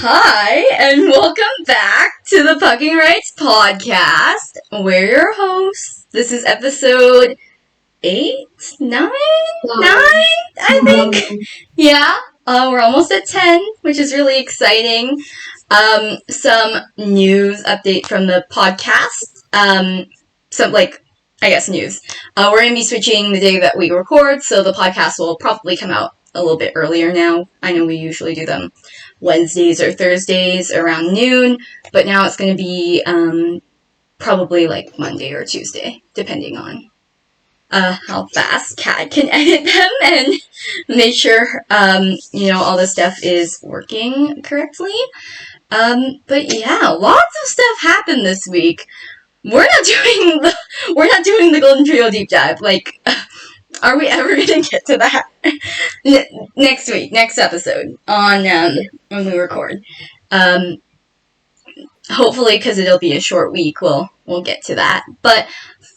Hi, and welcome back to the Pucking Rights Podcast. We're your hosts. This is episode 8? 9? 9? I think. Yeah, we're almost at 10, which is really exciting. Some news update from the podcast. News. We're going to be switching the day that we record, so the podcast will probably come out a little bit earlier now. I know we usually do them Wednesdays or Thursdays around noon, but now it's going to be probably like Monday or Tuesday, depending on how fast Kat can edit them and make sure all the stuff is working correctly. But yeah, lots of stuff happened this week. We're not doing the Golden Trio deep dive. Are we ever gonna get to that? Next week, next episode on when we record. Hopefully, because it'll be a short week, we'll get to that. But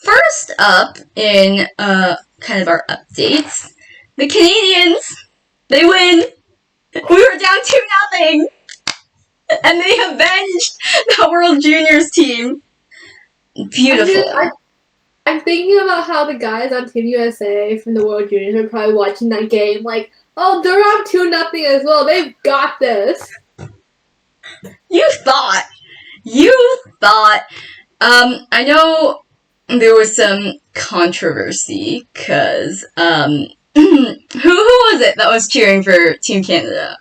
first up in kind of our updates, the Canadians, they win. We were down 2-0, and they avenged the World Juniors team. Beautiful. I'm thinking about how the guys on Team USA from the World Juniors are probably watching that game like, oh, they're up 2-0 as well. They've got this. You thought. I know there was some controversy because who was it that was cheering for Team Canada?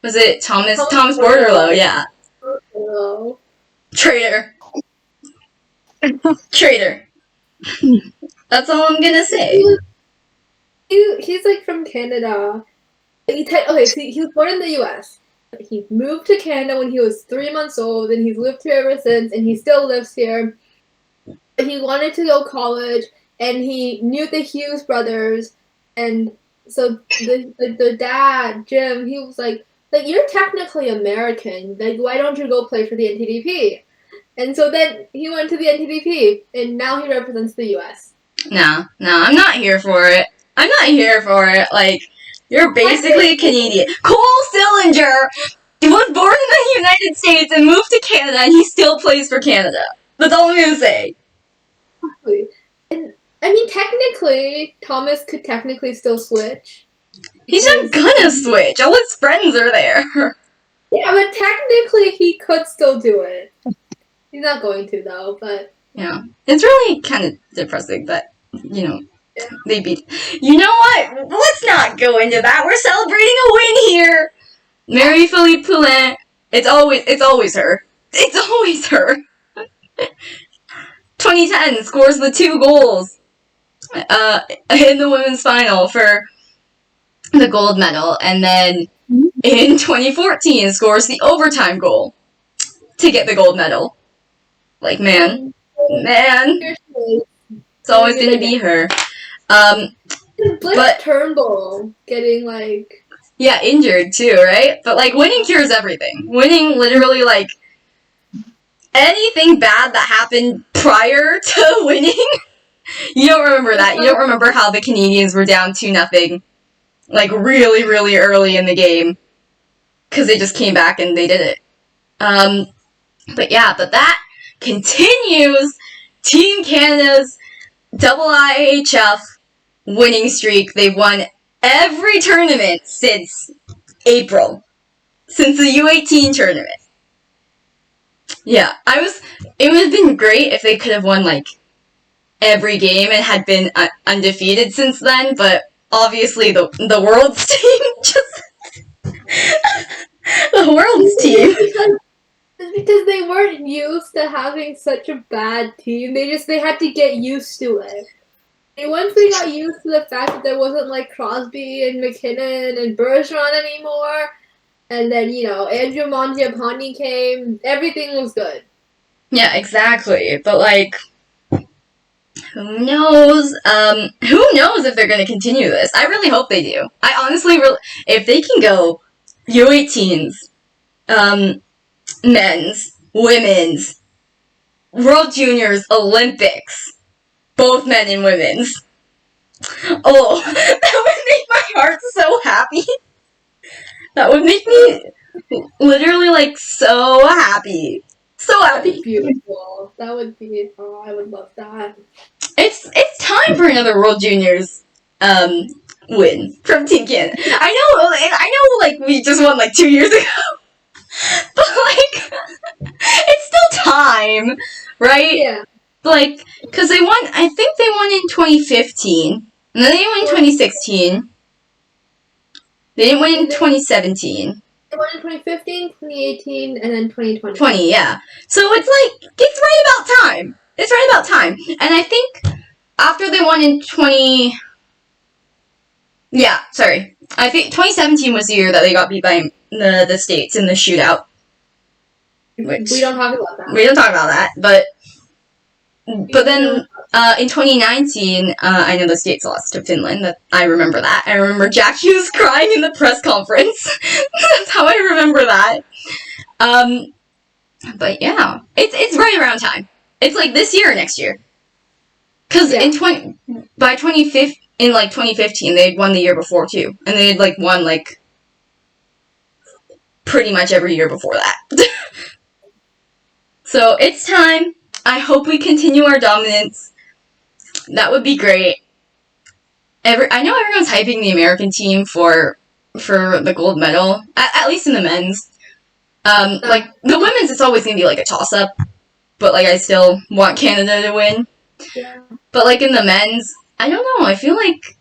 Was it Thomas Borderlow? Yeah. Borderlow. Traitor. That's all I'm gonna say. He's like from Canada. He was born in the U.S. He moved to Canada when he was 3 months old, and he's lived here ever since, and he still lives here. He wanted to go to college, and he knew the Hughes brothers, and so the dad, Jim, he was like, you're technically American. Like, why don't you go play for the NTDP? And so then he went to the NTDP, and now he represents the U.S. No, I'm not here for it. Like, you're basically a Canadian. Cole Sillinger was born in the United States and moved to Canada, and he still plays for Canada. That's all I'm going to say. And, I mean, technically, Thomas could technically still switch. He's not gonna switch. All his friends are there. Yeah, but technically he could still do it. He's not going to, though, but... Yeah. It's really kind of depressing that, they beat... You know what? Let's not go into that. We're celebrating a win here. Marie-Philippe Poulin. It's always her. It's always her. 2010 scores the 2 goals in the women's final for the gold medal. And then in 2014 scores the overtime goal to get the gold medal. Like, man, it's always gonna be her. But Turnbull getting injured too, right? But winning cures everything. Winning literally anything bad that happened prior to winning. You don't remember that. You don't remember how the Canadians were down 2-0, really, really early in the game, because they just came back and they did it. But that continues Team Canada's IIHF winning streak. They've won every tournament since April. Since the U18 tournament. Yeah, it would have been great if they could have won, every game and had been undefeated since then, but obviously the world's team the world's team. Because they weren't used to having such a bad team. They had to get used to it. And once they got used to the fact that there wasn't Crosby and McKinnon and Bergeron anymore, and then Andrew Mangiapane came, everything was good. Yeah, exactly. But who knows? Who knows if they're going to continue this? I really hope they do. I honestly if they can go U18s, men's, women's, World Juniors, Olympics, both men and women's. Oh, that would make my heart so happy. That would make me Literally, like, so happy. So happy. Beautiful. That would be. Oh, I would love that. It's time for another World Juniors win from Team Canada. I know, like, we just won, like, 2 years ago. But, like, it's still time, right? Yeah. Like, because I think they won in 2015, and then they won in 2016. They didn't win in 2017. They won in 2015, 2018, and then 2020. 20, yeah. So it's like, it's right about time. It's right about time. And I think after they won in 20... Yeah, sorry. I think 2017 was the year that they got beat by the States in the shootout. Which, we don't talk about that. We don't talk about that, but then in 2019, I know the States lost to Finland. That I remember that. I remember Jack Hughes crying in the press conference. That's how I remember that. But yeah, it's right around time. It's like this year or next year. Because by 2015, they'd won the year before too, and they'd like won like pretty much every year before that. So it's time. I hope we continue our dominance. That would be great. I know everyone's hyping the American team for the gold medal, at least in the men's. Like, the women's, it's always going to be, like, a toss-up. But, like, I still want Canada to win. Yeah. But, like, in the men's, I don't know. I feel like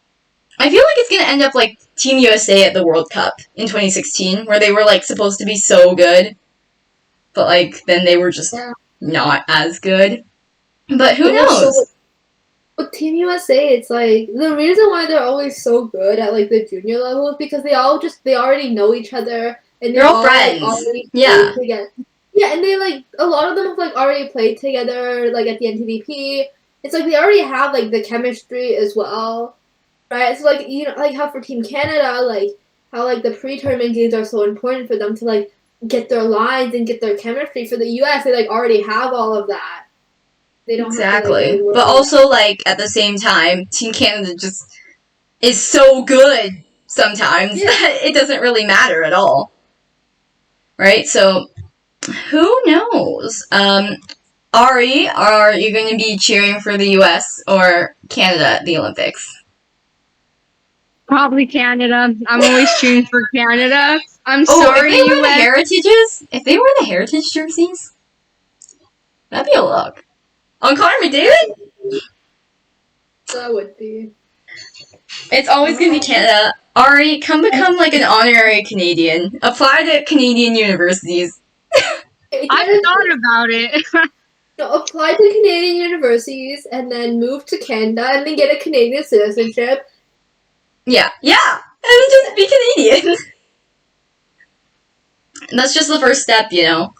it's going to end up like Team USA at the World Cup in 2016, where they were, like, supposed to be so good. But, like, then they were just not as good. But who knows? With Team USA, it's like the reason why they're always so good at like the junior level is because they already know each other and they're all friends. Like, yeah. Together. Yeah, and they like a lot of them have like already played together like at the NTDP. It's like they already have like the chemistry as well, right? So like like how for Team Canada, like how like the pre-tournament games are so important for them to like get their lines and get their chemistry. For the US, they like already have all of that. They don't exactly. Have to, like, but also, like, at the same time, Team Canada just is so good sometimes that it doesn't really matter at all. Right? So, who knows? Ari, are you going to be cheering for the US or Canada at the Olympics? Probably Canada. I'm always cheering for Canada. I'm sorry, if they were the heritages, if they were the heritage jerseys, that'd be a look. On Connor McDavid? That would be. It's always going to be Canada. Ari, come become like an honorary Canadian. Apply to Canadian universities. I thought about it. Apply to Canadian universities and then move to Canada and then get a Canadian citizenship. Yeah. And just be Canadian. That's just the first step, you know.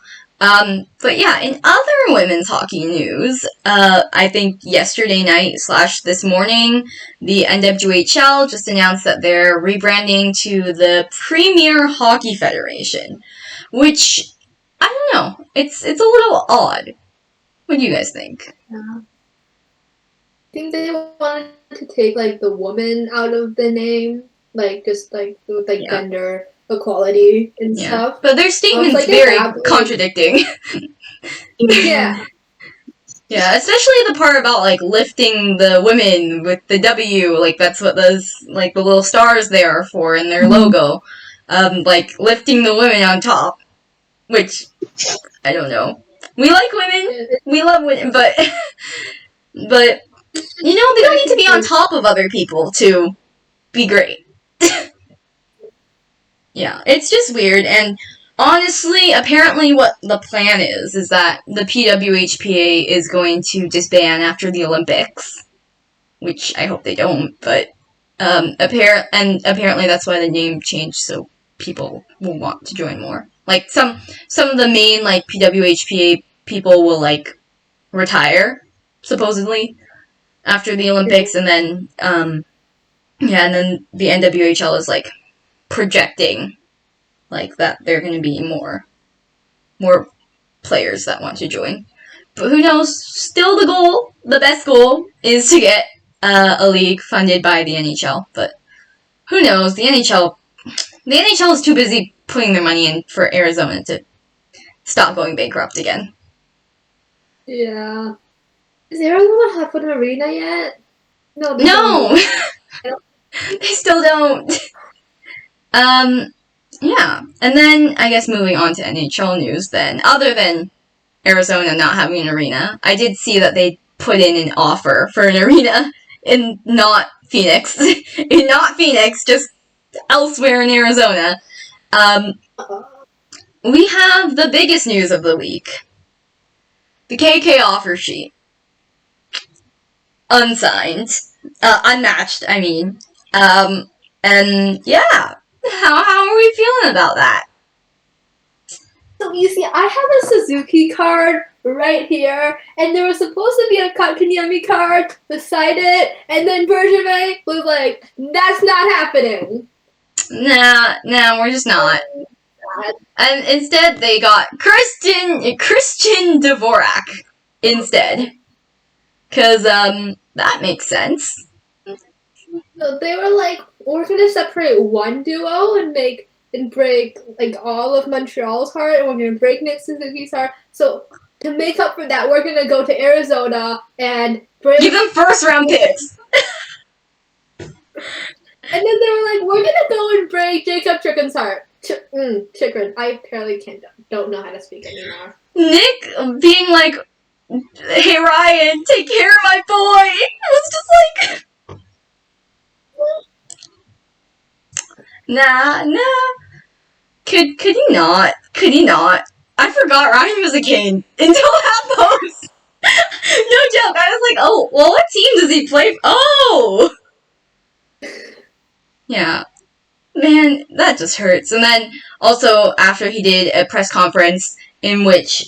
But yeah, in other women's hockey news, I think yesterday night / this morning, the NWHL just announced that they're rebranding to the Premier Hockey Federation, which, I don't know, it's a little odd. What do you guys think? Yeah. I think they wanted to take, like, the woman out of the name, like, just, like, with, like, gender equality and stuff. But their statement's like, very contradicting. Yeah. Yeah, especially the part about, like, lifting the women with the W, like, that's what those, like, the little stars they are for in their logo. Like, lifting the women on top, which, I don't know. We like women, we love women, but, you know, they don't need to be on top of other people to be great. Yeah, it's just weird, and honestly, apparently what the plan is that the PWHPA is going to disband after the Olympics, which I hope they don't, but apparently that's why the name changed, so people will want to join more. Like, some of the main, like, PWHPA people will, like, retire, supposedly, after the Olympics, and then, and then the NWHL is, like, projecting, like, that there are going to be more players that want to join. But who knows? Still the best goal is to get a league funded by the NHL. But who knows? The NHL is too busy putting their money in for Arizona to stop going bankrupt again. Yeah. Does Arizona have an arena yet? No. No! They still don't. Yeah. And then, I guess moving on to NHL news then, other than Arizona not having an arena, I did see that they put in an offer for an arena in not Phoenix. In not Phoenix, just elsewhere in Arizona. We have the biggest news of the week. The KK offer sheet. Unsigned. Unmatched, I mean. And yeah. How are we feeling about that? So you see, I have a Suzuki card right here, and there was supposed to be a Kotkaniemi card beside it, and then Bergevin was like, "That's not happening." Nah, we're just not. And instead, they got Christian Dvorak instead. Cause that makes sense. So they were like, "We're gonna separate one duo and break like all of Montreal's heart, and we're gonna break Nick Suzuki's heart. So to make up for that, we're gonna go to Arizona and give them first round picks." And then they were like, "We're gonna go and break Jacob Chikrin's heart." Chikrin. I apparently don't know how to speak anymore. Nick being like, "Hey Ryan, take care of my boy." It was just like, nah. Could he not? Could he not? I forgot Ryan was a Kane until that post. No joke. I was like, oh, well, what team does he play? Oh, yeah. Man, that just hurts. And then also after he did a press conference in which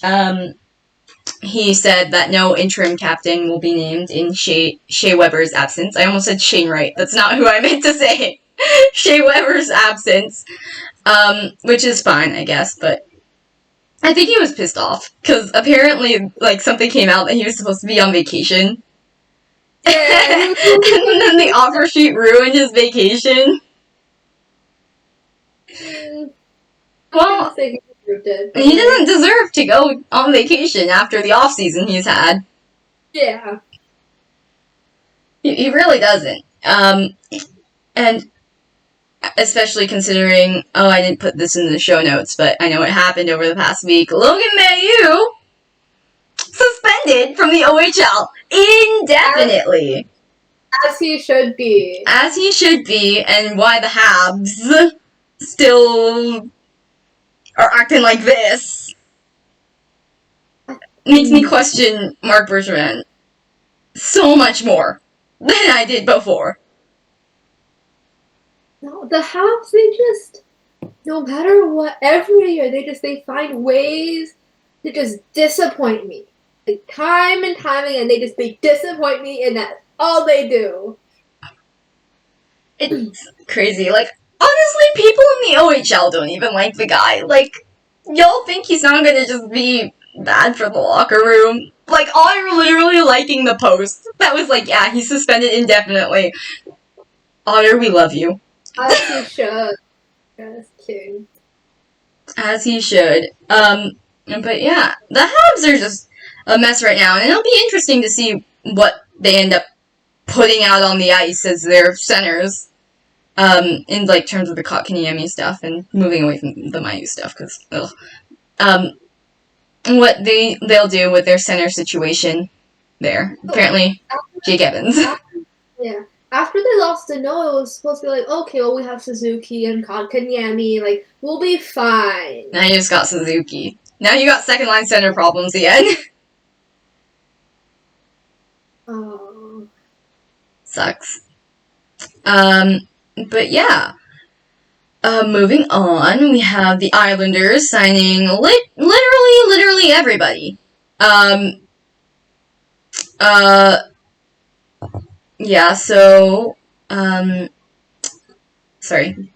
he said that no interim captain will be named in Shea Weber's absence. I almost said Shane Wright. That's not who I meant to say. Shea Weber's absence, which is fine, I guess, but I think he was pissed off because apparently, like, something came out that he was supposed to be on vacation. Yeah. And then the offer sheet ruined his vacation. Well, he doesn't deserve to go on vacation after the off season he's had. Yeah. He really doesn't. And especially considering, I didn't put this in the show notes, but I know it happened over the past week. Logan Mailloux suspended from the OHL indefinitely. As he should be. As he should be, and why the Habs still are acting like this makes me question Marc Bergevin so much more than I did before. No, the Habs, they just, no matter what, every year they find ways to just disappoint me. Like, time and time again, they disappoint me, and that's all they do. It's crazy. Like, honestly, people in the OHL don't even like the guy. Like, y'all think he's not gonna just be bad for the locker room? Like, I'm literally liking the post that was like, yeah, he's suspended indefinitely. Otter, we love you. As he should. Just kidding. As he should. But yeah, the Habs are just a mess right now, and it'll be interesting to see what they end up putting out on the ice as their centers, in like terms of the Kotkaniemi stuff and moving away from the Mailloux stuff, because what they'll do with their center situation there. Apparently, Jake Evans. Yeah. After they lost to Noah, it was supposed to be like, okay, well, we have Suzuki and Kotkaniemi, like, we'll be fine. Now you just got Suzuki. Now you got second line center problems again. Oh. Sucks. But yeah. Moving on, we have the Islanders signing literally everybody. Yeah, so, sorry.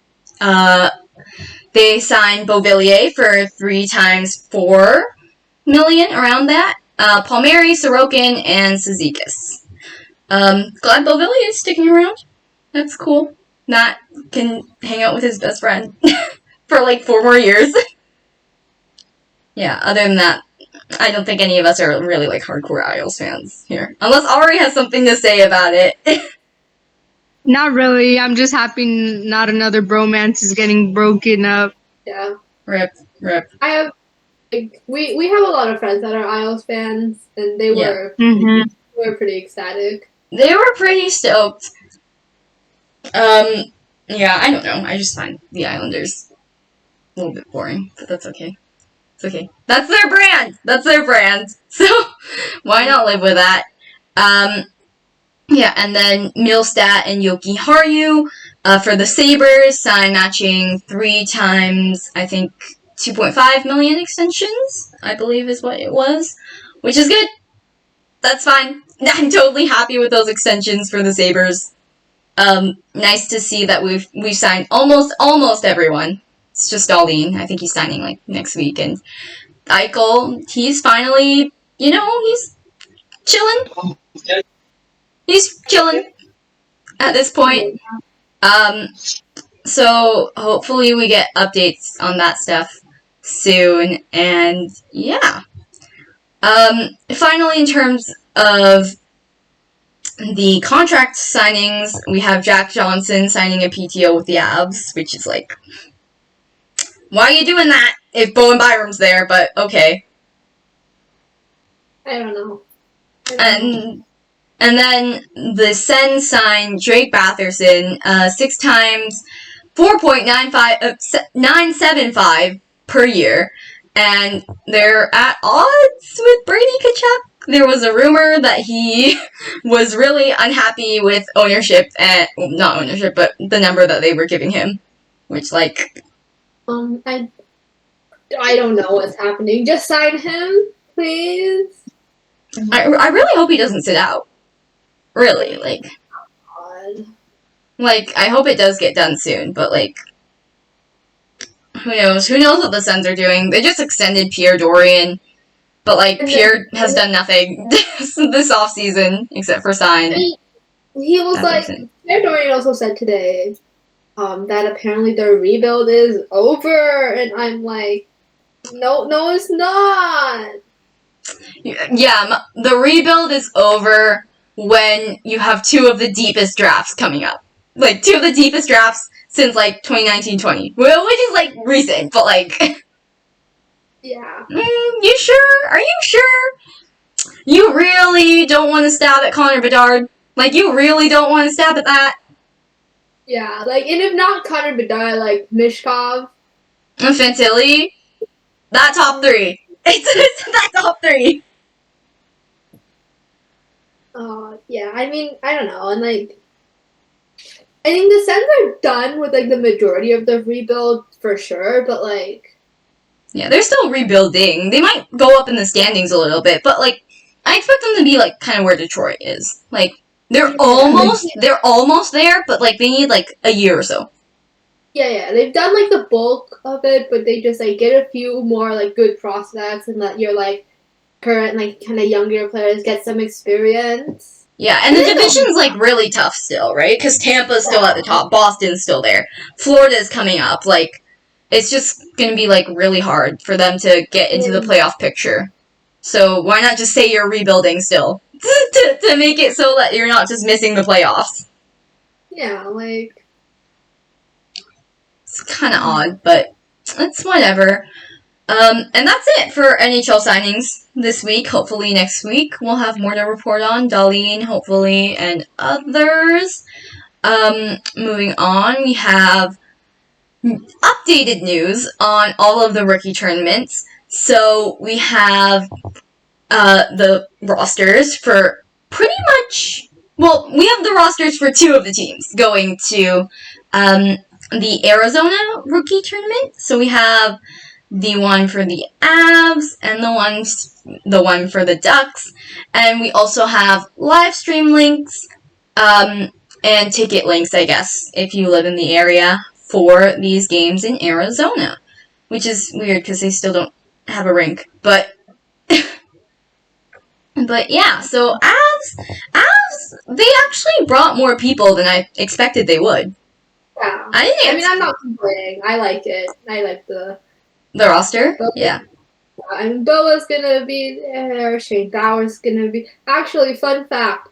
They signed Beauvillier for 3 times $4 million, around that. Palmieri, Sorokin, and Cizikas. Glad Beauvillier is sticking around. That's cool. Matt can hang out with his best friend. for like 4 more years. Yeah, other than that, I don't think any of us are really like hardcore Isles fans here. Unless Ari has something to say about it. Not really. I'm just happy not another bromance is getting broken up. Yeah. Rip. I have we have a lot of friends that are Isles fans, and they Yeah. were Mm-hmm. they were pretty ecstatic. They were pretty stoked. Yeah, I don't know. I just find the Islanders a little bit boring, but that's okay. It's okay. That's their brand. So why not live with that? Yeah, and then Milstat and Yoki Haru for the Sabers, sign matching 3 times, I think, 2.5 million extensions, I believe is what it was, which is good. That's fine. I'm totally happy with those extensions for the Sabers. Nice to see that we've signed almost everyone. It's just Darlene. I think he's signing like next week, and Eichel, he's finally, he's chilling. He's chilling at this point. So hopefully we get updates on that stuff soon, and yeah. Finally, in terms of the contract signings, we have Jack Johnson signing a PTO with the Avs, which is like, why are you doing that if Bowen Byram's there? But okay. I don't know. And then the Sens signed Drake Batherson 6 times 4.975 per year, and they're at odds with Brady Tkachuk. There was a rumor that he was really unhappy with ownership, and not ownership, but the number that they were giving him, which like I don't know what's happening. Just sign him, please. I really hope he doesn't sit out. Really, God. I hope it does get done soon, but who knows? Who knows what the Sens are doing? They just extended Pierre Dorian, but Pierre has done nothing this offseason except for sign. He was Pierre Dorian also said today that apparently the rebuild is over, and I'm like, no, it's not. Yeah, the rebuild is over when you have 2 of the deepest drafts coming up. 2 of the deepest drafts since 2019-20, which is recent, but yeah. You sure? Are you sure? You really don't want to stab at Connor Bedard? You really don't want to stab at that? Yeah, and if not Connor Bedard, Mishkov. And Fantilli? That top 3. It's that top 3. Yeah, I mean, I don't know, and I think the Sens are done with the majority of the rebuild for sure, but yeah, they're still rebuilding. They might go up in the standings a little bit, but I expect them to be kind of where Detroit is. They're almost there, but they need a year or so. Yeah, they've done the bulk of it, but they just get a few more good prospects and let your current kind of younger players get some experience. Yeah, and the division's really tough still, right? Because Tampa's still at the top, Boston's still there, Florida's coming up. It's just gonna be really hard for them to get into the playoff picture. So why not just say you're rebuilding still to make it so that you're not just missing the playoffs? Yeah, it's kind of odd, but it's whatever. And that's it for NHL signings this week. Hopefully next week we'll have more to report on. Darlene, hopefully, and others. Moving on, we have updated news on all of the rookie tournaments. So we have the rosters for pretty much... Well, we have the rosters for 2 of the teams going to the Arizona rookie tournament. So we have the one for the Avs and the one for the Ducks, and we also have live stream links and ticket links, I guess, if you live in the area for these games in Arizona, which is weird because they still don't have a rink, but yeah. So Avs, they actually brought more people than I expected they would. Yeah. I think I mean, it's I'm not complaining. I like it. I like the roster. But- Yeah. and Boa's gonna be there. Shane Bowers gonna be. Actually, fun fact.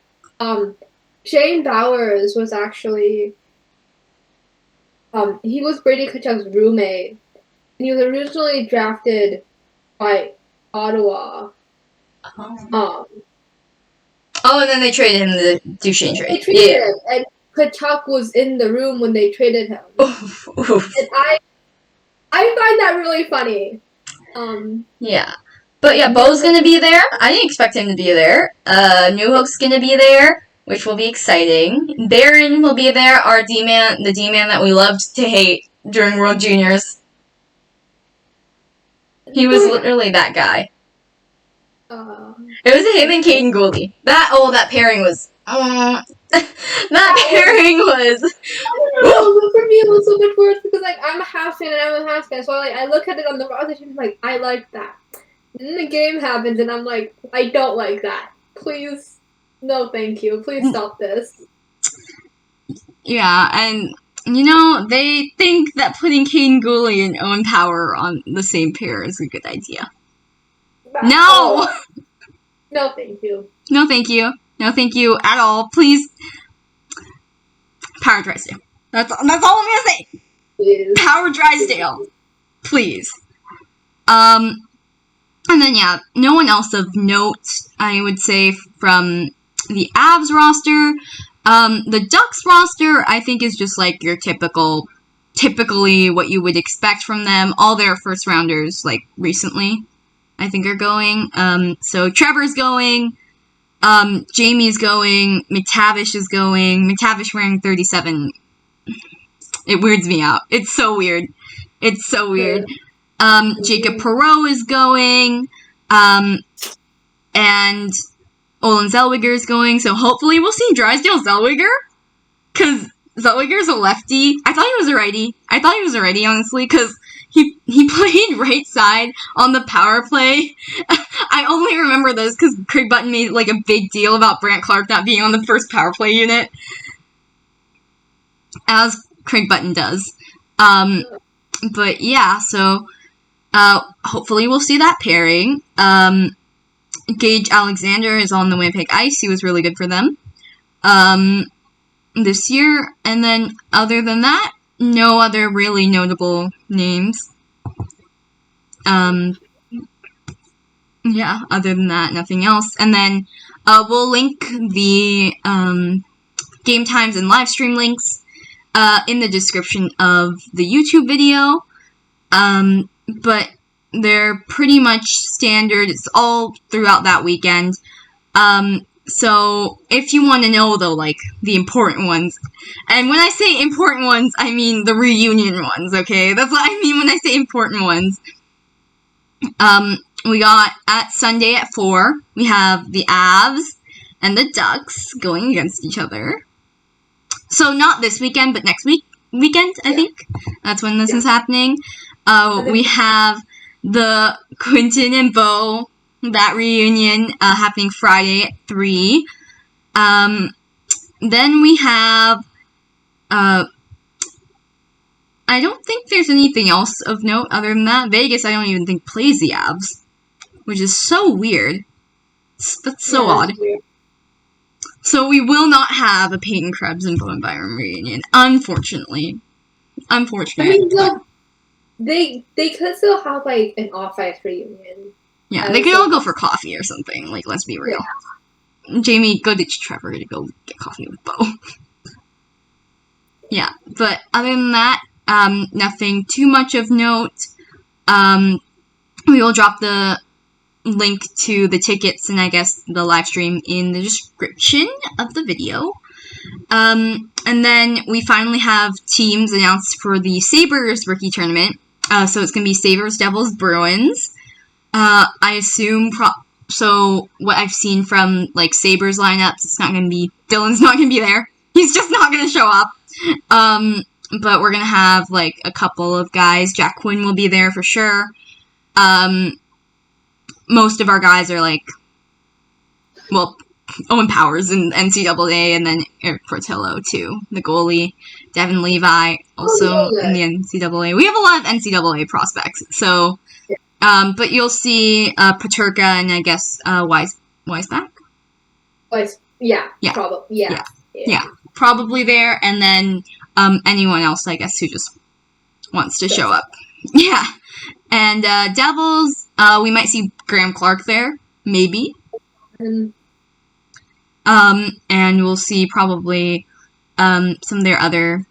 Shane Bowers was actually. He was Brady Kachuk's roommate. And he was originally drafted by Ottawa. Oh, and then they traded him the Duchesne They trade. traded Yeah. him, and Kachuk was in the room when they traded him. Oof, oof. And I find that really funny. Yeah. But yeah, Bo's gonna be there. I didn't expect him to be there. New Hope's gonna be there, which will be exciting. Baron will be there, our D-man, the D-man that we loved to hate during World Juniors. He was literally that guy. It was him and Caden Goldie. That pairing was. that pairing was. I don't know, but for me it was so much worse because like I'm a Habs fan and I'm a Habs fan, so I look at it on the roster team like I like that. And then the game happens and I'm like, I don't like that. Please, no, thank you. Please stop this. Yeah, and you know, they think that putting Caden Gooley and Owen Power on the same pair is a good idea. No! No, thank you. No, thank you. No, thank you at all. Please. Power Drysdale. That's all I'm gonna say. Please. Power Drysdale. Please. And then, yeah, no one else of note, I would say, from the Avs roster. The Ducks roster, I think, is just like your typically what you would expect from them. All their first rounders, like, recently, I think, are going. So Trevor's going. Jamie's going. McTavish is going. McTavish wearing 37. It weirds me out. It's so weird. It's so weird. Jacob Perreault is going. And Olin Zellweger is going. So hopefully we'll see Drysdale Zellweger. Because Zellweger's a lefty. I thought he was a righty, honestly. Because he played right side on the power play. I only remember this because Craig Button made like a big deal about Brant Clark not being on the first power play unit. As Craig Button does. But yeah, so hopefully we'll see that pairing. Gage Alexander is on the Winnipeg Ice. He was really good for them this year. And then other than that, no other really notable names. Yeah, other than that, nothing else. And then we'll link the game times and live stream links in the description of the YouTube video. But they're pretty much standard. It's all throughout that weekend. So if you want to know, though, like, the important ones, and when I say important ones, I mean the reunion ones, okay? That's what I mean when I say important ones. We got, at Sunday at 4, we have the Avs and the Ducks going against each other. So not this weekend, but next weekend, I think. That's when this is happening. We have the Quentin and Bo, that reunion, happening Friday at 3. Then we have, I don't think there's anything else of note other than that. Vegas, I don't even think plays the Avs, which is so weird. That's so odd. So we will not have a Peyton Krebs and Bowen Byram reunion, unfortunately. I mean, no, they could still have like an off-ice reunion. Yeah, they could all go for coffee or something. Like, let's be real. Yeah. Jamie, go ditch Trevor to go get coffee with Bo. Yeah, but other than that, nothing too much of note. We will drop the link to the tickets and I guess the live stream in the description of the video. And then we finally have teams announced for the Sabers rookie tournament. So it's going to be Sabers, Devils, Bruins. I assume, so what I've seen from, like, Sabres lineups, it's not going to be, Dylan's not going to be there. He's just not going to show up. But we're going to have, like, a couple of guys. Jack Quinn will be there for sure. Most of our guys are, like, well, Owen Powers in NCAA, and then Eric Portillo too, the goalie. Devin Levi also in the NCAA. We have a lot of NCAA prospects. So, but you'll see Paterka and I guess Weisbach. Yeah. Probably. Yeah, probably there, and then anyone else, I guess, who just wants to show up. Yeah, and Devils, we might see Graham Clark there, maybe. And we'll see probably some of their other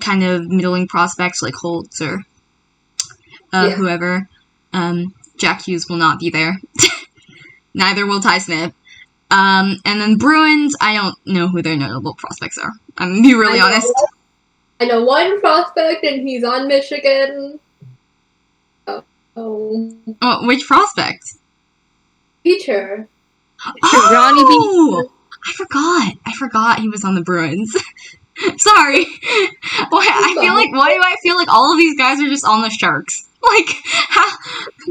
kind of middling prospects like Holtz or whoever. Jack Hughes will not be there. Neither will Ty Smith. And then Bruins, I don't know who their notable prospects are. I'm going to be really honest. I know one prospect, and he's on Michigan. Oh, which prospect? Feature. Oh! I forgot he was on the Bruins. Sorry. Why do I feel like all of these guys are just on the Sharks? Like,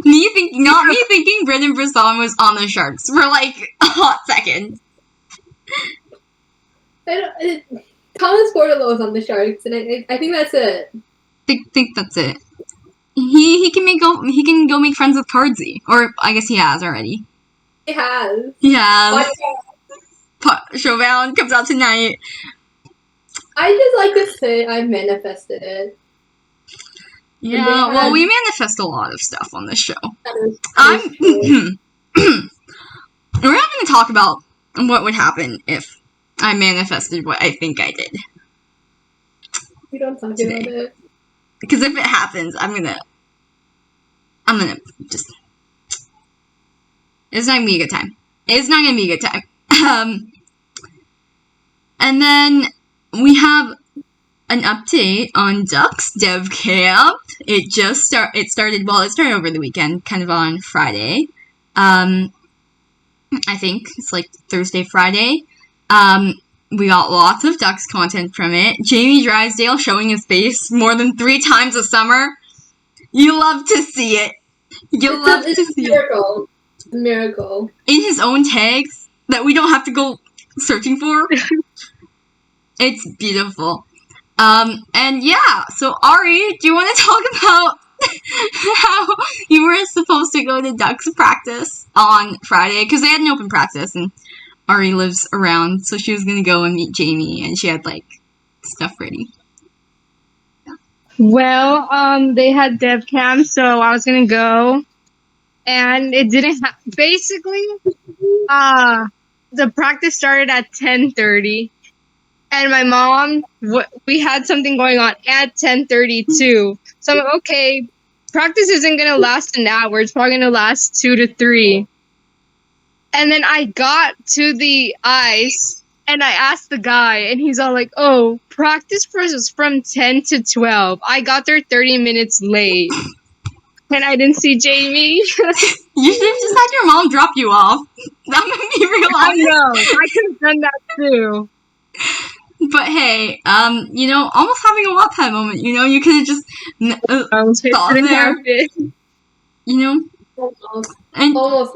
me thinking Brendan Brisson was on the Sharks for like a hot second. Thomas Bordeleau is on the Sharks, and I think that's it. Think that's it. He can go make friends with Cardsy, or I guess he has already. He has. Yeah. Chauvin comes out tonight. I just like to say I manifested it. Yeah, well, we manifest a lot of stuff on this show. We're not going to talk about what would happen if I manifested what I think I did. We don't talk about it. Because if it happens, I'm gonna just... It's not gonna be a good time. It's not gonna be a good time. And then we have an update on Ducks Dev Camp. It started over the weekend, kind of on Friday. I think it's like Thursday, Friday. We got lots of Ducks content from it. Jamie Drysdale showing his face more than 3 times a summer. You love to see it. It's a miracle. In his own tags that we don't have to go searching for. It's beautiful. And yeah, so Ari, do you want to talk about how you were supposed to go to Ducks practice on Friday? Because they had an open practice, and Ari lives around, so she was going to go and meet Jamie, and she had, like, stuff ready. Yeah. Well, they had dev cam, so I was going to go, and it didn't basically, the practice started at 10:30, and my mom, we had something going on at 10:32, so I'm like, okay, practice isn't going to last an hour, it's probably going to last 2 to 3. And then I got to the ice, and I asked the guy, and he's all like, oh, practice was from 10 to 12. I got there 30 minutes late. And I didn't see Jamie. You should have just had your mom drop you off. That would be real honest. I know. I could have done that, too. But hey, almost having a Wattpad moment, you could have just thought there. Almost. And Almost.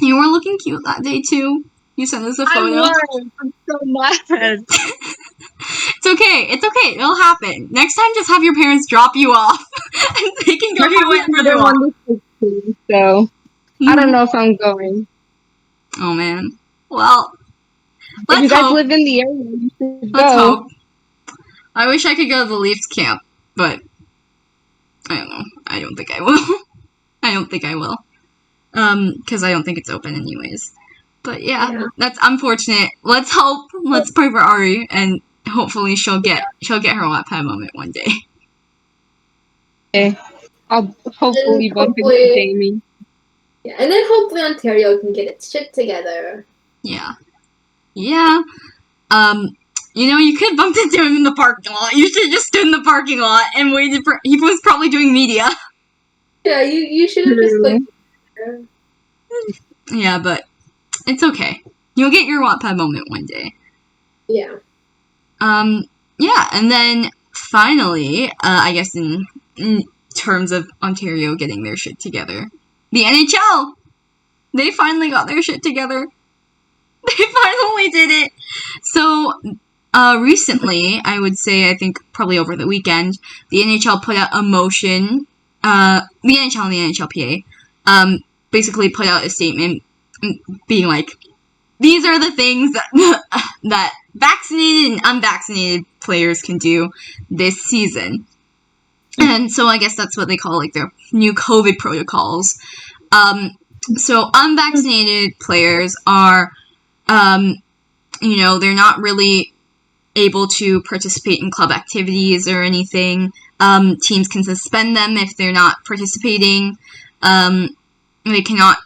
you were looking cute that day, too. You sent us a photo. I'm so mad. It's okay. It'll happen. Next time, just have your parents drop you off, and they can go wherever they want. So, I don't know if I'm going. Oh, man. Well, if you guys live in the area, you should go. Let's hope. I wish I could go to the Leafs camp, but I don't know. I don't think I will. Because I don't think it's open anyways. But yeah, that's unfortunate. Let's hope. Let's pray for Ari, and hopefully she'll get her Wattpad moment one day. Okay. I'll hopefully bump into Jamie. Yeah, and then hopefully Ontario can get its shit together. Yeah. Yeah. You could have bumped into him in the parking lot. You should have just stood in the parking lot and waited for... He was probably doing media. Yeah, you should have just, like... Yeah, but it's okay. You'll get your Wattpad moment one day. Yeah. Yeah, and then finally, I guess in terms of Ontario getting their shit together, the NHL! They finally got their shit together. They finally did it. So, recently, I would say, I think probably over the weekend, the NHL put out a motion, the NHL and the NHLPA, basically put out a statement being like, these are the things that, that vaccinated and unvaccinated players can do this season. And so I guess that's what they call, like, their new COVID protocols. So unvaccinated players are, you know, they're not really able to participate in club activities or anything. Teams can suspend them if they're not participating. They cannot,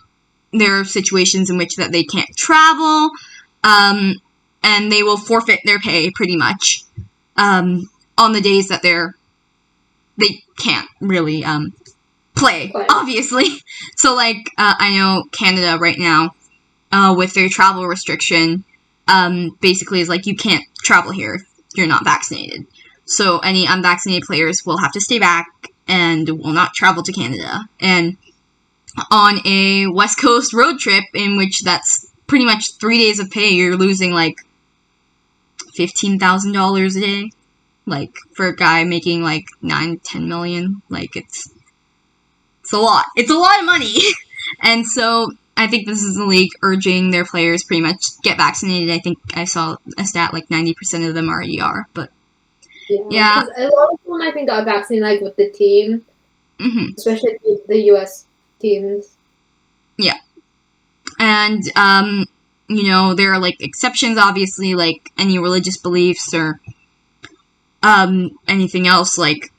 there are situations in which that they can't travel, and they will forfeit their pay pretty much, on the days that they can't really, play, obviously. So, like, I know Canada right now, with their travel restriction, basically is like, you can't travel here if you're not vaccinated. So any unvaccinated players will have to stay back and will not travel to Canada. And on a West Coast road trip, in which that's pretty much 3 days of pay, you're losing, like, $15,000 a day. Like, for a guy making, like, 9-10 million. Like, it's a lot. It's a lot of money. And so I think this is the league urging their players pretty much get vaccinated. I think I saw a stat like 90% of them already are, but yeah. A lot of them I think got vaccinated like with the team, especially the U.S. teams. Yeah, and you know, there are like exceptions, obviously, like any religious beliefs or anything else like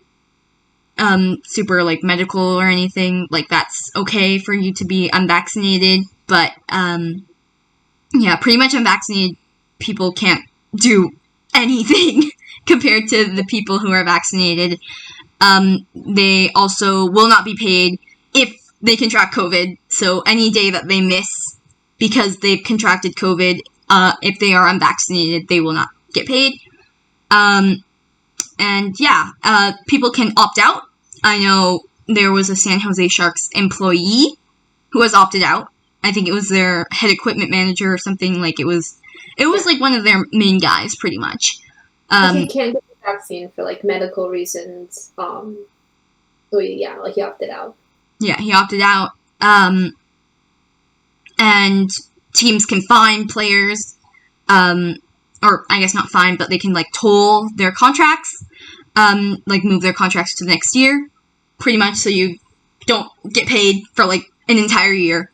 super like medical or anything, like that's okay for you to be unvaccinated, but yeah, pretty much unvaccinated people can't do anything compared to the people who are vaccinated. They also will not be paid if they contract COVID, so any day that they miss because they've contracted COVID, if they are unvaccinated, they will not get paid. And yeah, people can opt out. I know there was a San Jose Sharks employee who has opted out. I think it was their head equipment manager or something. Like, it was like one of their main guys, pretty much. He can't get the vaccine for, like, medical reasons. So, yeah, like, he opted out. Yeah, he opted out. And teams can fine players, or I guess not fine, but they can, like, toll their contracts, like, move their contracts to the next year, pretty much, so you don't get paid for, like, an entire year.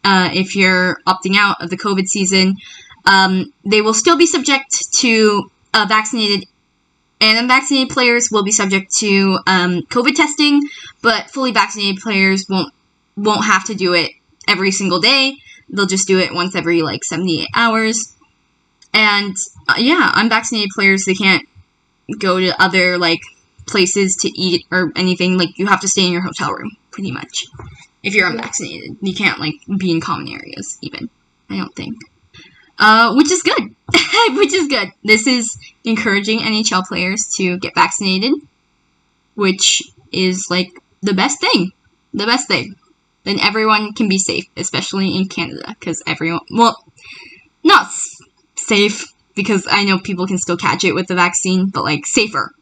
If you're opting out of the COVID season, they will still be subject to vaccinated and unvaccinated players will be subject to COVID testing, but fully vaccinated players won't have to do it every single day. They'll just do it once every, like, 78 hours. And, yeah, unvaccinated players, they can't go to other, like, places to eat or anything. Like, you have to stay in your hotel room, pretty much. If you're unvaccinated. You can't, like, be in common areas, even. I don't think. Which is good. Which is good. This is encouraging NHL players to get vaccinated, which is, like, the best thing. The best thing. Then everyone can be safe, especially in Canada, because everyone, well, not safe, because I know people can still catch it with the vaccine, but, like, safer.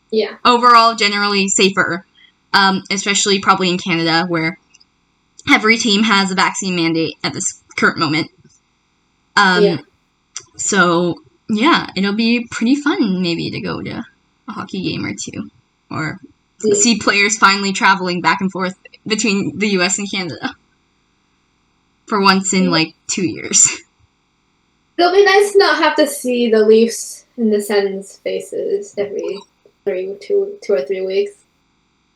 Yeah. Overall, generally safer, especially probably in Canada, where every team has a vaccine mandate at this current moment. So, yeah, it'll be pretty fun, maybe, to go to a hockey game or two, or see players finally traveling back and forth between the US and Canada. For once in, like, 2 years. It'll be nice to not have to see the Leafs and the Sens faces every 2 or 3 weeks.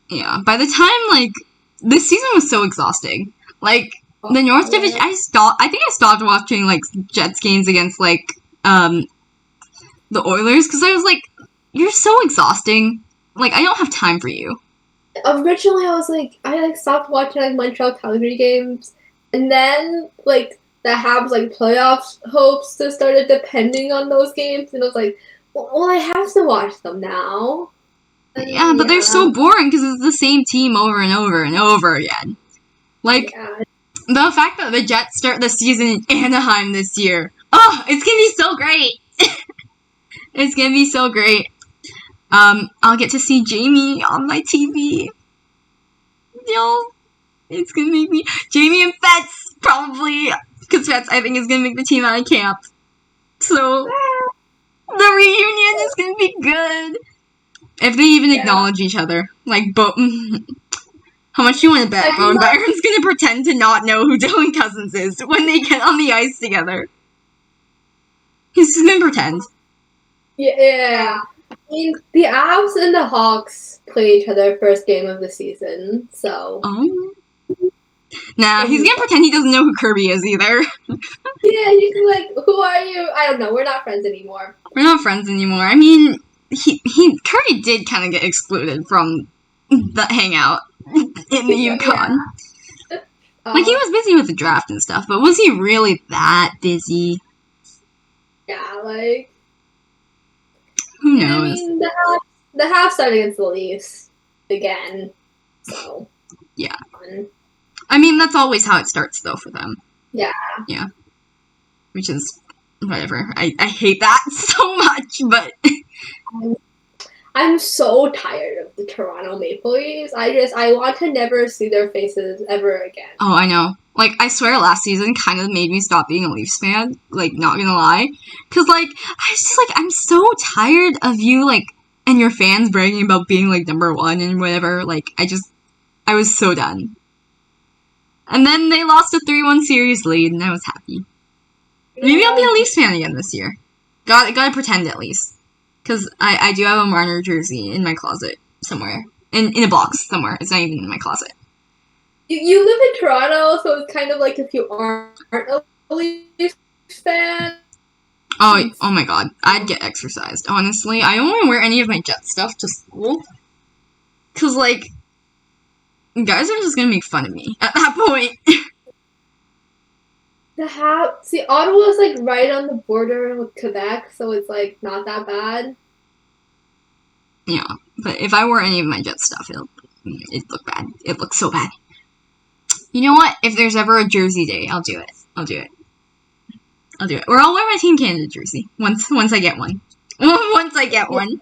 Yeah, by the time, like, this season was so exhausting. Like, the North Division, I think I stopped watching, like, Jets games against, like, the Oilers, because I was like, you're so exhausting. Like, I don't have time for you. Originally, I stopped watching, like, Montreal Calgary games, and then, like, the Habs, like, playoff hopes started depending on those games, and I was like, well, I have to watch them now. And, yeah, but they're so boring, because it's the same team over and over and over again. Like, The fact that the Jets start the season in Anaheim this year. Oh, it's gonna be so great. It's gonna be so great. I'll get to see Jamie on my TV. Yo, it's gonna make me Jamie and Fetz probably, because Fetz I think is gonna make the team out of camp. So the reunion is gonna be good. If they even acknowledge each other, like how much do you want to bet? Byron's gonna pretend to not know who Dylan Cousins is when they get on the ice together. He's just gonna pretend. Yeah. I mean, the Avs and the Hawks play each other first game of the season, so. Oh. Nah, he's gonna pretend he doesn't know who Kirby is either. Yeah, he's like, who are you? I don't know, we're not friends anymore. We're not friends anymore. I mean, Kirby did kind of get excluded from the hangout in the Yukon. Like, he was busy with the draft and stuff, but was he really that busy? Yeah, like... Who knows? I mean, the half side against the Leafs again, so... Yeah. I mean, that's always how it starts, though, for them. Yeah. Yeah. Which is, whatever. I hate that so much, but... I'm so tired of the Toronto Maple Leafs. I want to never see their faces ever again. Oh, I know. Like, I swear last season kind of made me stop being a Leafs fan. Like, not gonna lie. Because, like, I was just like, I'm so tired of you, like, and your fans bragging about being, like, number one and whatever. Like, I was so done. And then they lost a 3-1 series lead, and I was happy. Maybe I'll be a Leafs fan again this year. Gotta pretend at least. Because I do have a Marner jersey in my closet somewhere. In a box somewhere. It's not even in my closet. You live in Toronto, so it's kind of like if you aren't a Leafs fan. Oh my god. I'd get exercised, honestly. I don't want to wear any of my Jet stuff to school. Because, like, guys are just gonna make fun of me at that point. See, Ottawa's, like, right on the border with Quebec, so it's, like, not that bad. Yeah, but if I wore any of my Jet stuff, it'd look bad. It looks so bad. You know what? If there's ever a jersey day, I'll do it. Or I'll wear my Team Canada jersey once I get one. Once I get one.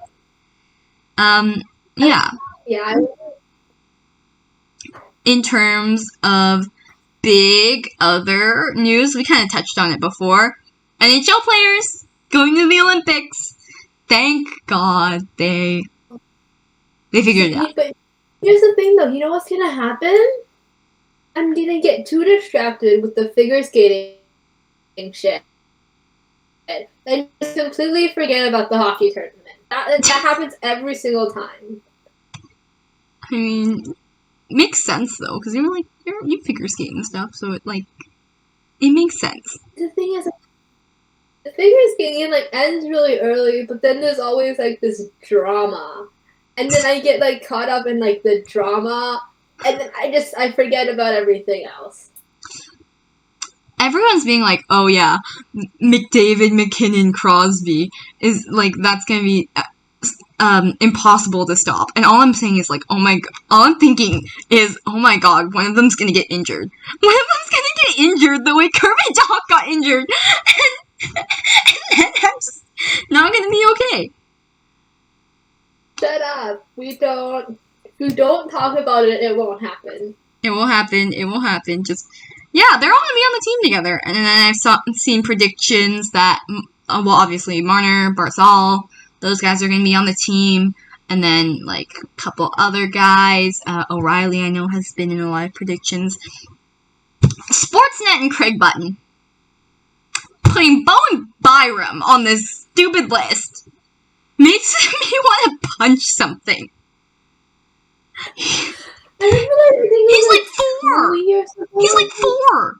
Yeah. Yeah. In terms of big other news, we kind of touched on it before. NHL players going to the Olympics. Thank God they figured it out. But here's the thing, though. You know what's gonna happen? I'm gonna get too distracted with the figure skating shit. And just completely forget about the hockey tournament. That happens every single time. I mean, makes sense though, because you figure skate and stuff, so it makes sense. The thing is, the figure skating ends really early, but then there's always this drama, and then I get caught up in the drama, and then I forget about everything else. Everyone's being like, oh yeah, McDavid, McKinnon, Crosby is that's gonna be impossible to stop. And all I'm saying is all I'm thinking is, oh my god, one of them's gonna get injured. One of them's gonna get injured the way Kirby Dach got injured. And then I'm just not gonna be okay. Shut up. If we don't talk about it, it won't happen. It will happen. Just, yeah, they're all gonna be on the team together. And then I've seen predictions that, well, obviously, Marner, Barzal, those guys are going to be on the team. And then, a couple other guys. O'Reilly, I know, has been in a lot of predictions. Sportsnet and Craig Button putting Bowen Byram on this stupid list makes me want to punch something. I remember He's 4! He's 4!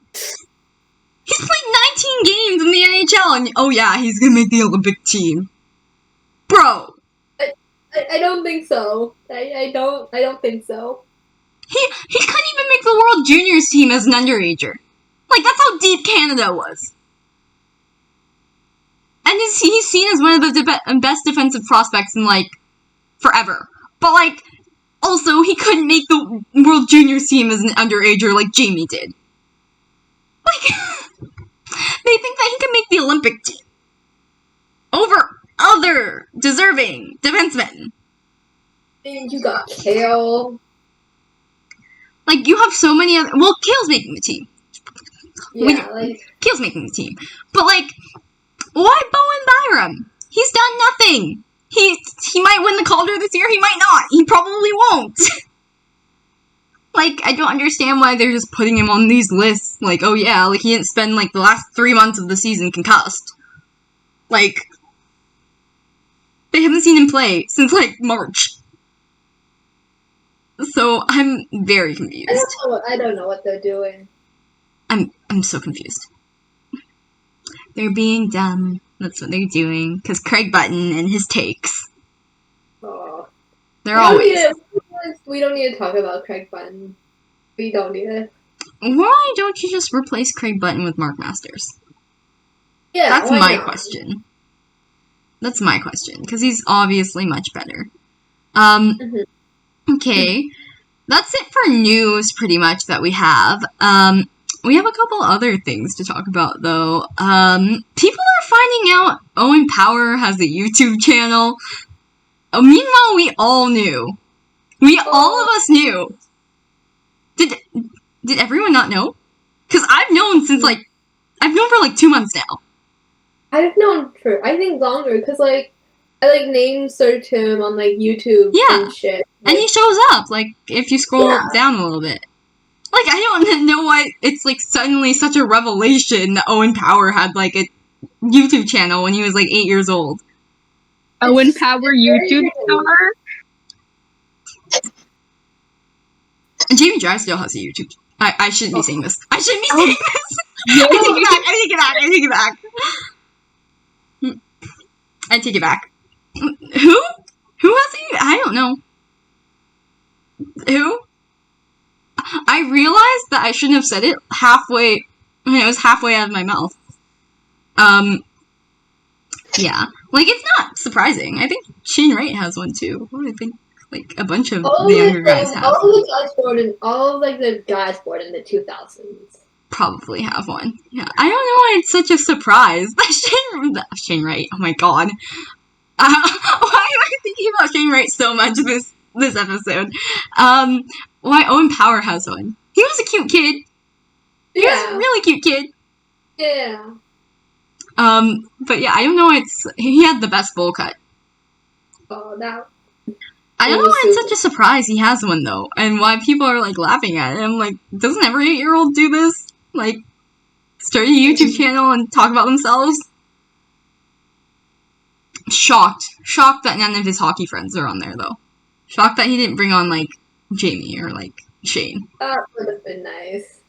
He's played 19 games in the NHL, and oh yeah, he's going to make the Olympic team. Bro! I don't think so. I don't think so. He couldn't even make the World Juniors team as an underager. That's how deep Canada was. And he's seen as one of the best defensive prospects in, forever. But, also, he couldn't make the World Juniors team as an underager like Jamie did. Like, they think that he can make the Olympic team over other deserving defensemen. And you got Kale. Like, you have so many other... Well, Kale's making the team. Yeah, like... Kale's making the team. But, like, why Bowen Byram? He's done nothing. He might win the Calder this year, he might not. He probably won't. Like, I don't understand why they're just putting him on these lists. Like, oh yeah, like, he didn't spend, like, the last 3 months of the season concussed. Like, they haven't seen him play since, like, March. So, I'm very confused. I don't know what they're doing. I'm so confused. They're being dumb. That's what they're doing. Because Craig Button and his takes. Oh. They're always... We don't need to talk about Craig Button. We don't need it. Why don't you just replace Craig Button with Mark Masters? Yeah, That's why my not? question. That's my question. Because he's obviously much better. Okay. That's it for news, pretty much, that we have. We have a couple other things to talk about, though. People are finding out Owen Power has a YouTube channel. Meanwhile, we all knew. All of us knew. Did everyone not know? Because I've known since, like, I've known for, like, 2 months now. I've known for, I think, longer, because, like, I, like, name search him on, like, YouTube and shit. And he shows up, like, if you scroll down a little bit. Like, I don't know why it's, like, suddenly such a revelation that Owen Power had, like, a YouTube channel when he was, like, 8 years old. Owen Power YouTube star? And Jamie Drysdale has a YouTube. I shouldn't be saying this. I shouldn't be saying this. I take it back. I take it back. Who? Who has a... I don't know. Who? I realized that I shouldn't have said it halfway... I mean, it was halfway out of my mouth. Yeah. Like, it's not surprising. I think Shane Wright has one, too. I think, like, a bunch of the younger guys have. All of the guys born in the 2000s. Probably have one. Yeah. I don't know why it's such a surprise. Shane Wright. Oh my god. Why am I thinking about Shane Wright so much this episode? Why Owen Power has one. He was a cute kid. He was a really cute kid. Yeah. But yeah, I don't know why he had the best bowl cut. Oh, that... I don't know why it's such a surprise he has one, though, and why people are, like, laughing at it. I'm like, doesn't every 8-year-old do this? Like, start a YouTube channel and talk about themselves? Shocked that none of his hockey friends are on there, though. Shocked that he didn't bring on, like, Jamie or, like, Shane. That would have been nice.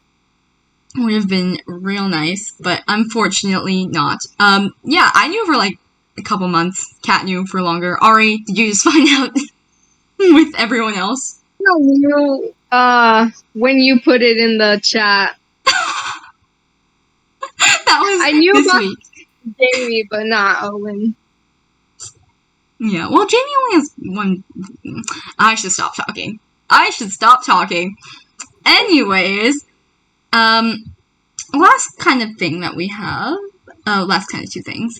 Would have been real nice, but unfortunately not. Yeah, I knew for, like, a couple months. Kat knew for longer. Ari, did you just find out with everyone else? No, when you put it in the chat. That was I knew this about week. Jamie, but not Owen. Yeah, well, Jamie only has one... I should stop talking. Anyways, last kind of thing that we have, last kind of two things.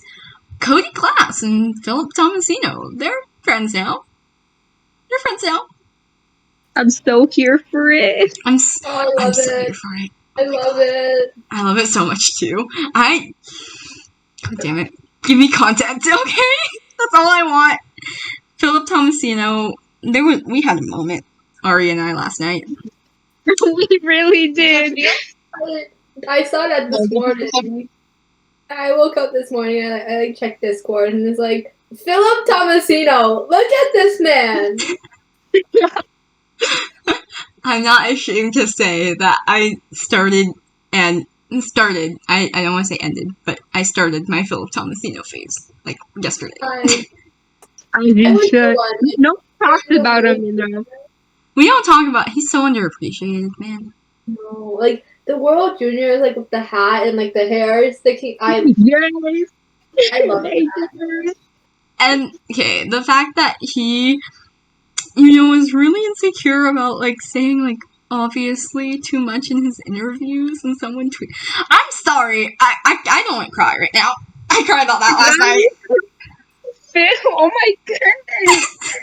Cody Class and Philip Tomasino, they're friends now. I'm so here for it. I'm so here for it. I love it. I love it so much, too. God damn it. Give me content, okay? That's all I want. Philip Tomasino, we had a moment, Ari and I, last night. We really did. I saw that this morning. I woke up this morning and I checked Discord and it's like, Philip Tomasino, look at this man. I'm not ashamed to say that I started, I don't want to say ended, but I started my Philip Tomasino phase, like, yesterday. I should. No talked about him enough. We don't talk about, he's so underappreciated, man. No, like, the World Juniors, like, with the hat and, like, the hair, Yes. I love it. And, okay, the fact that he, was really insecure about, like, saying, like, obviously too much in his interviews, and someone tweet. I'm sorry. I don't want to cry right now. I cried about that last night. Oh my goodness!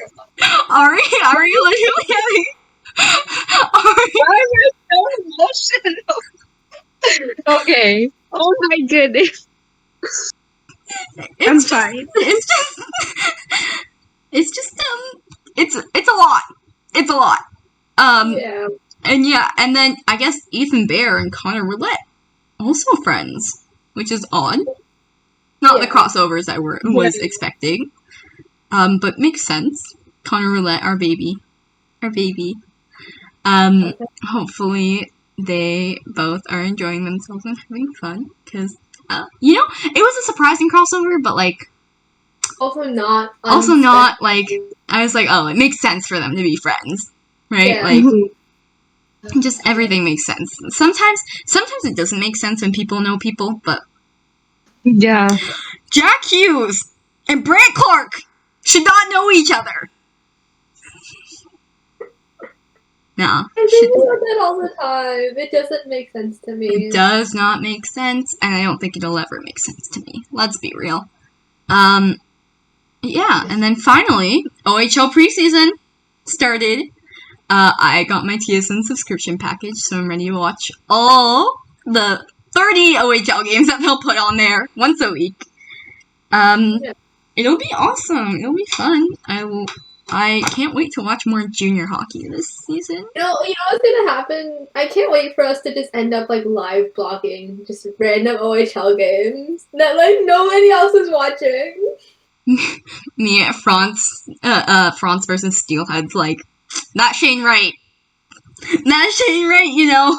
Ari literally having. Ari. Why am I so emotional? Okay. Oh my goodness. I'm fine. It's a lot. It's a lot. Yeah. And then I guess Ethan Bear and Connor Roulette also friends, which is odd. Not the Yeah. crossovers I was expecting. But makes sense. Connor Roulette, our baby. Hopefully they both are enjoying themselves and having fun, because, it was a surprising crossover, but, like, Also not. like, I was like, oh, it makes sense for them to be friends, right? Yeah. Like, just everything makes sense. Sometimes it doesn't make sense when people know people, but Yeah. Jack Hughes and Brant Clark should not know each other. No. I think about that all the time. It doesn't make sense to me. It does not make sense, and I don't think it'll ever make sense to me. Let's be real. Yeah, and then finally, OHL preseason started. I got my TSN subscription package, so I'm ready to watch all the 30 OHL games that they'll put on there once a week. It'll be awesome. It'll be fun. I can't wait to watch more junior hockey this season. You know what's gonna happen? I can't wait for us to just end up like live blogging just random OHL games that like nobody else is watching. Me at France versus Steelheads, like, that Shane Wright. That Shane Wright, you know.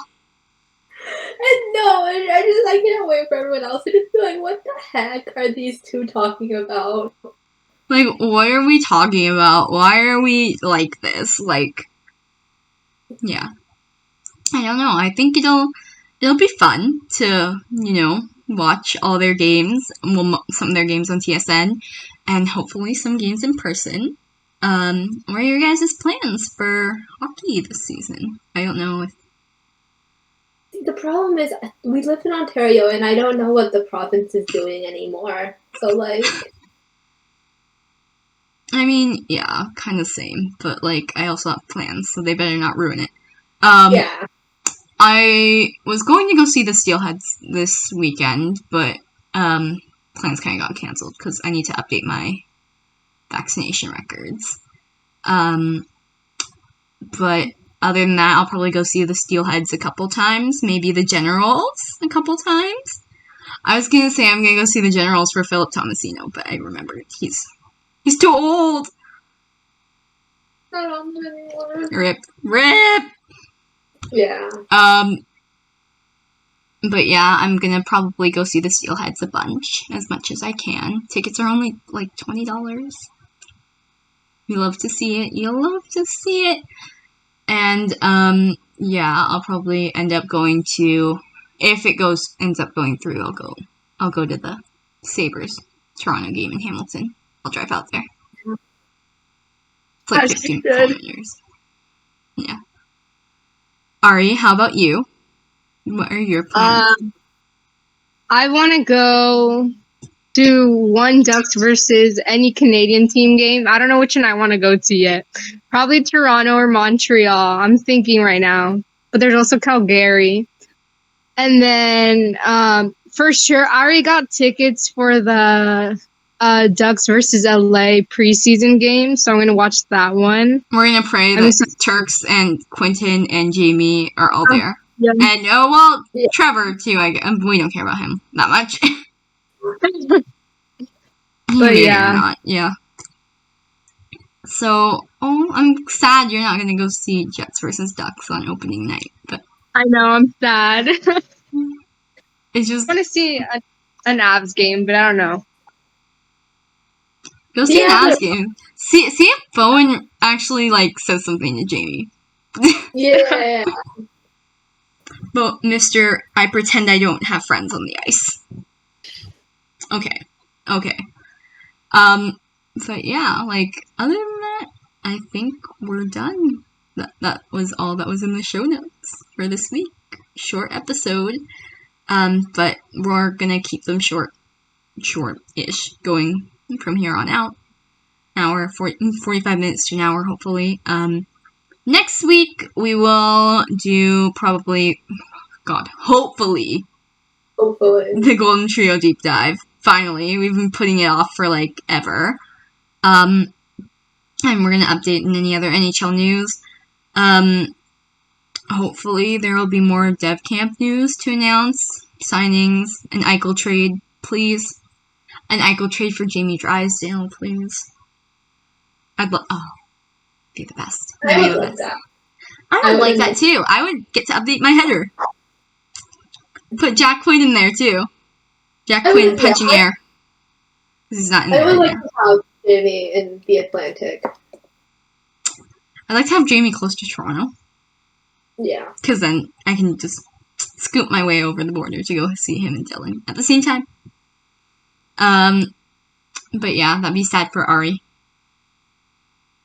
And no, I can't wait for everyone else to just be like, what the heck are these two talking about? Like, what are we talking about? Why are we like this? Like, yeah. I don't know. I think it'll be fun to, watch all their games. Well, some of their games on TSN, and hopefully some games in person. What are your guys' plans for hockey this season? I don't know if... The problem is, we live in Ontario, and I don't know what the province is doing anymore. So, like... I mean, yeah, kind of same. But, like, I also have plans, so they better not ruin it. Yeah. I was going to go see the Steelheads this weekend, but plans kind of got canceled because I need to update my vaccination records. But other than that, I'll probably go see the Steelheads a couple times, maybe the Generals a couple times. I was gonna say I'm gonna go see the Generals for Philip Tomasino, but I remembered he's too old. Not on anymore. Rip. Yeah. But yeah, I'm gonna probably go see the Steelheads a bunch, as much as I can. Tickets are only like $20. You love to see it. You'll love to see it. And yeah, I'll probably end up going to, if it ends up going through, I'll go to the Sabers Toronto game in Hamilton. I'll drive out there. It's like 15 kilometers. Yeah. Ari, how about you? What are your plans? I want to go to one Ducks versus any Canadian team game. I don't know which one I want to go to yet. Probably Toronto or Montreal. I'm thinking right now. But there's also Calgary. And then, for sure, I already got tickets for the Ducks versus LA preseason game, so I'm going to watch that one. We're going to pray that Turks and Quentin and Jamie are all there. Yeah. And, Trevor, too. We don't care about him that much. But yeah. Not. Yeah. So, I'm sad you're not going to go see Jets versus Ducks on opening night. But I know, I'm sad. It's just... I want to see an Avs game, but I don't know. Go see an Avs game. See if Bowen actually, says something to Jamie. Yeah. But, Mr. I pretend I don't have friends on the ice. Okay. But yeah, other than that, I think we're done that was all that was in the show notes for this week. Short episode, but we're gonna keep them short-ish, going from here on out. 45 minutes to an hour, hopefully. Next week we will do hopefully the Golden Trio deep dive. Finally, we've been putting it off for like ever. And we're gonna update in any other NHL news. Hopefully there will be more dev camp news to announce. Signings, an Eichel trade, please. An Eichel trade for Jamie Drysdale, please. I'd love. Oh, be the best. I would like that. I would like that too. I would get to update my header. Put Jack Quinn in there too. Jack Quinn punching air. He's not in there. I would like to have Jamie in the Atlantic. I'd like to have Jamie close to Toronto. Yeah. Because then I can just scoop my way over the border to go see him and Dylan at the same time. But yeah, that'd be sad for Ari.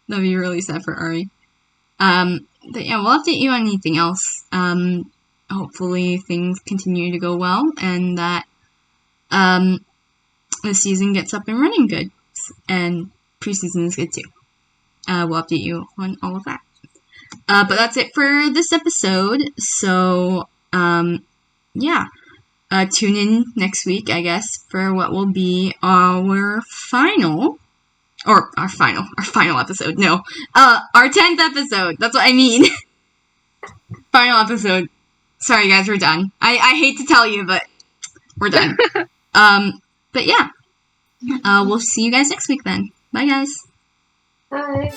That'd be really sad for Ari. But yeah, we'll update you on anything else. Hopefully things continue to go well and that the season gets up and running good. And preseason is good too. We'll update you on all of that. But that's it for this episode. So, yeah. Tune in next week, I guess, for what will be our final episode. No, our 10th episode. That's what I mean. Final episode. Sorry, guys, we're done. I hate to tell you, but we're done. But yeah. We'll see you guys next week then. Bye, guys. Bye.